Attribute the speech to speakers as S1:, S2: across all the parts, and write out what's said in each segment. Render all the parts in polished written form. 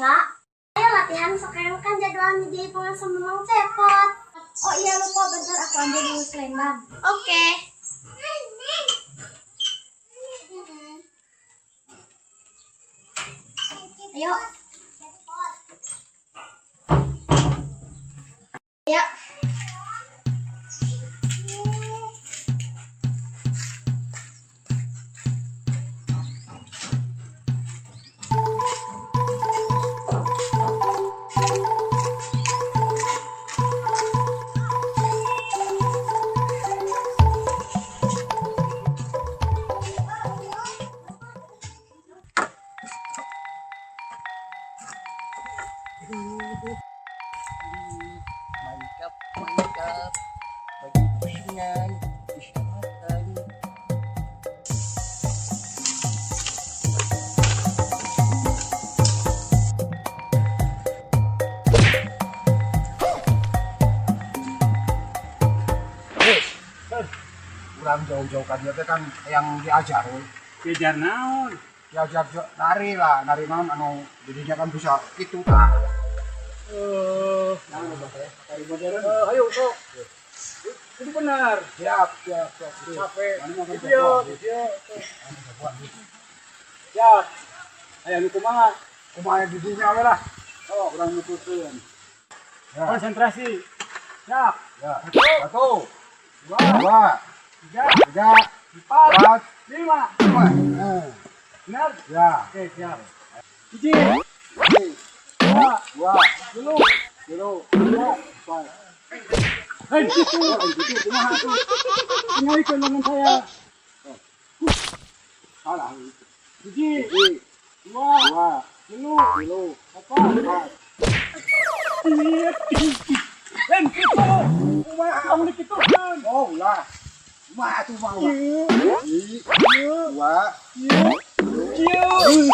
S1: Kak. Ayo latihan sekarang kan jadwalnya jadi pengen sama Mang Cepot. Oh iya lupa bentar aku ambil dulu selendang. Oke. Ayo. Ayo.
S2: Mantap, mantap. Bagi pusingan, bisa makan.
S3: Kurang jauh-jauh kan dia kan yang diajar.
S4: Kejar naon?
S3: Diajar nari lah, nari naon anu jadinya kan bisa gitu kan.
S4: Tari modern. Ayo, sok. Itu benar.
S3: Siap. Capek.
S4: Video. Siap. Ayo nu kumaha?
S3: Kumaha didinya we lah.
S4: Oh, urang nutukeun.
S3: Ya.
S4: Konsentrasi. Siap.
S3: Ya. 1, 2, 3,
S4: 4,
S3: 4,
S4: 5.
S3: 5.
S4: Benar?
S3: Ya.
S4: Oke, siap. Hiji,
S3: 2,
S4: dulu.
S3: 3, 4.
S4: Hei, gitu. Kumaha tuh? Tinggalkan dengan saya.
S3: Salah.
S4: Hiji,
S3: 2,
S4: 2, dulu. 4. Iya. Dan gitu. Kamu dikitukan.
S3: oh lah. Kumaha tuh mau.
S4: Iya.
S3: 2,
S4: Cium.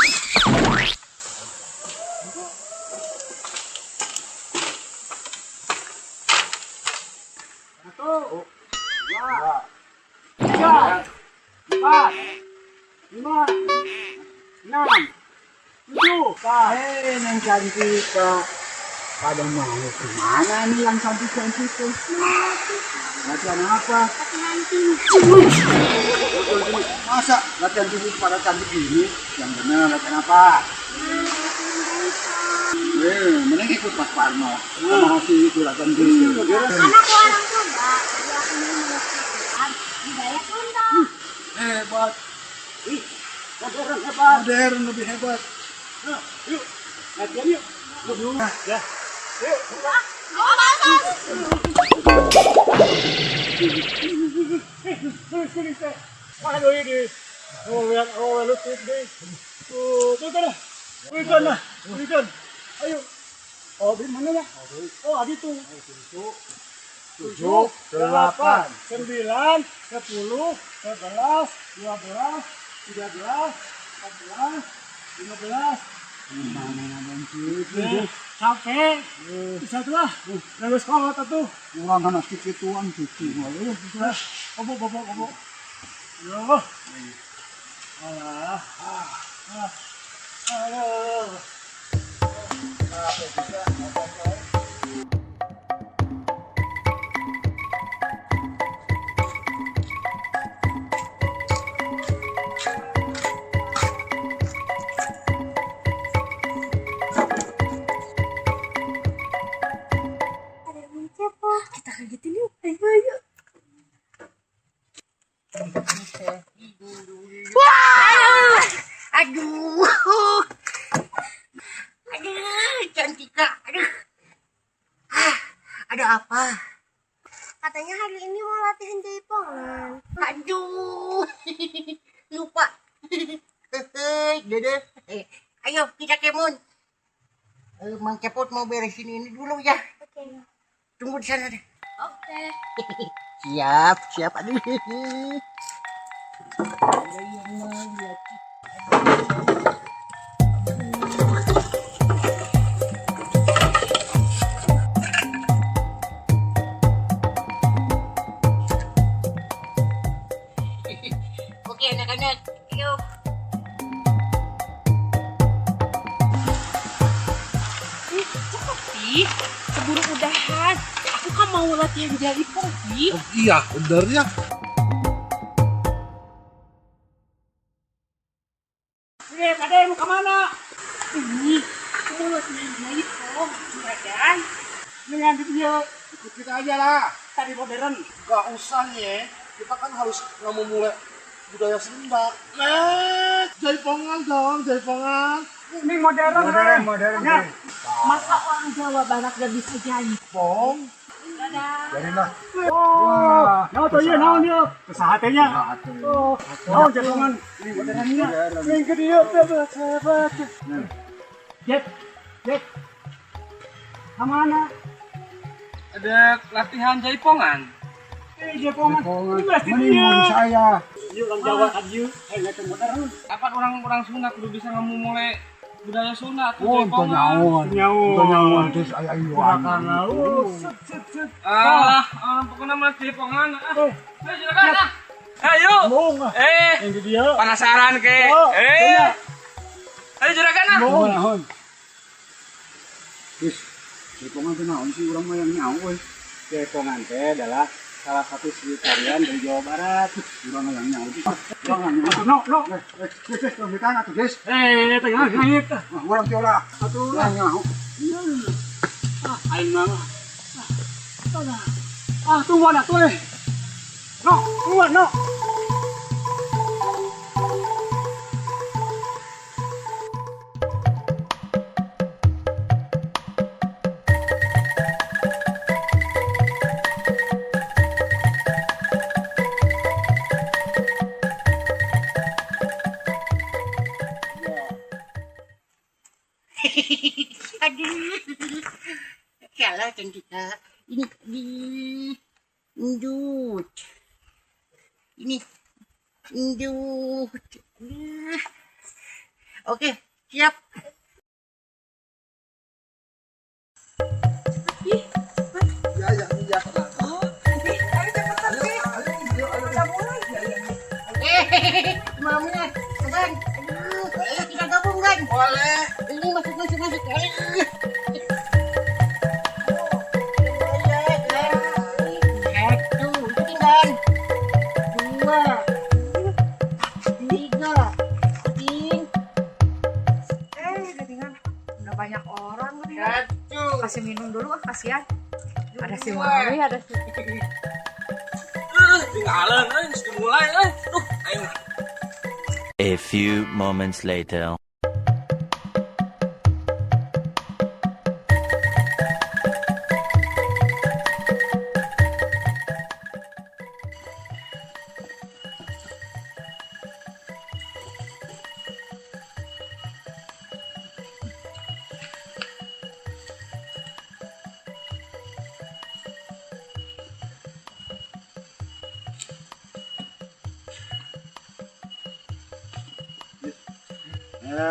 S4: Satu, 2, 3, 4, 5, 6, 7.
S3: Hei, yang cantik Kak. Pada mau kemana nih yang cantik-cantik tuh? Latihan apa? Masa latihan tinggi pada cantik gini? Yang benar latihan apa? Mending ikut Mas Parno. Sama si itu latihan tinggi.
S1: Karena aku orang Sunda, jadi aku mau melakukan budaya Sunda.
S3: Hebat.
S4: Modern hebat.
S3: Modern lebih hebat.
S4: Yuk, latihan yuk. Ya. Yuk.
S1: Oh, basah.
S4: Sini, teh. Aduh ini. Oh, lihat, lutut deh. Tuh, berikan. Ayo. Oh, di mana ya? Oh, adi tuh. 7, 8, 9, 10, 11, 12, 13, 14, 15. Capek. Bisa tuh lah. Lalu sekolah tuh.
S3: Orang anak kecituan cuci malu.
S4: Bobo. Yo. Alah. Aduh.
S1: Ada Mang Cepot. Kita kagetin yuk. Ayo.
S2: Wah! Aduh, cantik Kak. Ada apa?
S1: Katanya hari ini mau latihan jaipongan.
S2: Aduh, lupa. Dede, ayo kita kemon. Mang Cepot mau beresin ini dulu ya.
S1: Oke.
S2: Tunggu di sana deh.
S1: Oke.
S2: Siap. Aduh. Ada yang mau lihat. Oke anak-anak, yuk.
S5: Ih, keburu udahan. Aku kan mau latihan jaipong, Ih.
S4: Oh, iya, bener ya.
S5: Kadang mau kemana? Ih, aku mau latihan jaipong, Juragan.
S4: Dengan dia, ikut kita aja lah.
S5: Tadi modern.
S4: Gak usah ya, kita kan harus nggak mau mulai budaya Sunda. Jaipongan dong, jaipongan.
S5: Ini modern.
S3: Modern.
S5: Ya, masa orang Jawa Barat gak bisa jaipong?
S3: Jadi lah.
S5: Oh, naon tuh ieu naon ieu? Kesahatenya. Oh, naon jagongan?
S3: Ini modernnya.
S5: Yang ke dia hebat. Jet. Kemana?
S6: Ada latihan jaipongan.
S5: Jaipongan. Ini pasti
S3: Mending mau di saya.
S5: Ieu orang Jawa kan ieu. Hanya ke modern.
S6: Kapan orang Sunda kudu bisa mulai budaya Sunda tuh
S3: Oh, itu
S6: jaipongan.
S3: nyawa. Terus ayah iwan.
S6: Pokoknya mas jaipongan. Ayo juragan ah. Ayo.
S5: Yang ke dia.
S6: Penasaran ke? Ayo juragan ah.
S3: Mohon. Terus, jaipongan itu naon sih orang mah yang nyawa. Jaipongan teh adalah salah satu seni tarian dari Jawa Barat. Orang yang nyawa. Orang yang nyawa.
S5: No.
S3: Guys, kita atuh guys.
S5: Tengah naik.
S3: Orang tiola.
S5: Atuh
S3: Yang nyawa.
S5: aing mah. Tunggu anak tuh. No.
S2: Aduh. Kalah kan kita. Ini indut. Ini indut. Oke, siap. Maunya, kan? Ayo kita gabung kan? Boleh. Ini masuk.
S5: Udah banyak orang nih. Kasih minum dulu kasihan. Ada si Mami, ada si
S6: Tinggalan sudah mulai ayo.
S7: A few moments later.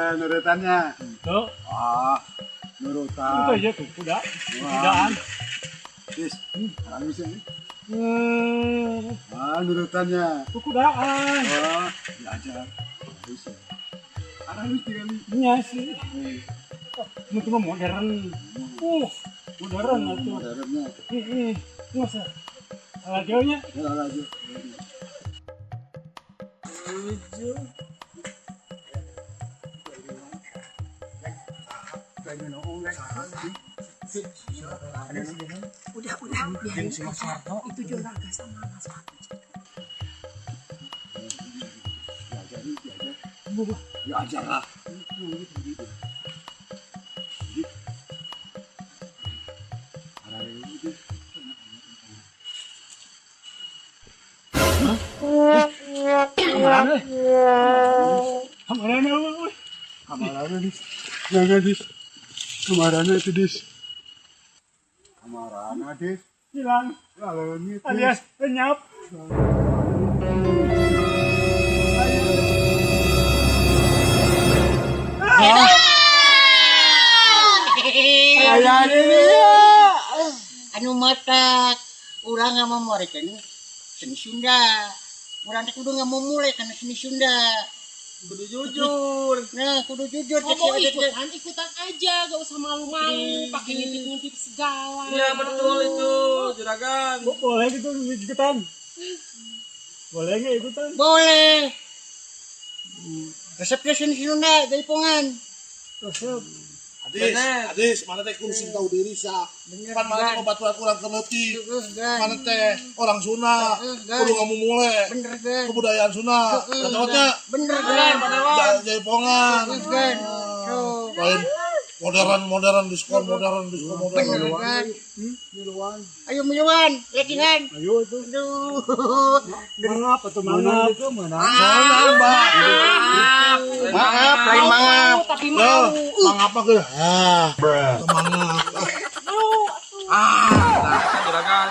S3: Nurutannya.
S5: Tuh.
S3: Nurutan.
S5: Itu aja tuh, udah. Tidaan.
S3: Guys, harus ini. Nurutannya.
S5: Tuh kudaan.
S3: Diajar. Harus ya. Harus tinggal.
S5: Iya sih. Itu mah modern. Modern itu.
S3: Modernnya.
S5: Masa. Salah jauhnya.
S3: Lagi.
S5: Udah biarin aja. Itu Juragan sama Mas Fatih.
S3: Diajar lah. Kamarana itu dis. Kamarana dis.
S5: Hilang.
S3: Kalau ini
S5: Alias lenyap.
S2: Anu mata urang nggak mau mereka ini seni Sunda. Urang teh kudu nggak mau mulai karena seni Sunda.
S6: Kudu jujur.
S2: Nah, kudu jujur cek si
S8: Ngomong
S2: Adet.
S8: ikutan aja, gak usah malu-malu, pakai ngintip-ngintip segala.
S6: Iya betul itu, juragan.
S3: Boleh gitu ikutan. Boleh nggak ikutan?
S2: Boleh. Resepnya sini Nunda, Jaipongan.
S4: Adis, mana teh kursi tahu diri sah. Pan mana teh baturan kurang keleti. Mana teh orang Sunda, kudu ngamumule.
S2: Bener kan?
S4: Kebudayaan Sunda. Kata-kata
S2: Bener kan?
S4: Jaipongan.
S2: Kan?
S4: Lain modern diskon modern.
S2: Bener kan? Ayo Miluan, yakinan.
S3: Ayo tuh.
S2: Aduh.
S3: Mangap atau mangap? Mana?
S4: Maaf, lain mangap.
S8: Tapi
S4: Yo,
S8: mau.
S4: mangap apa ge? Mangap.
S6: Juragan.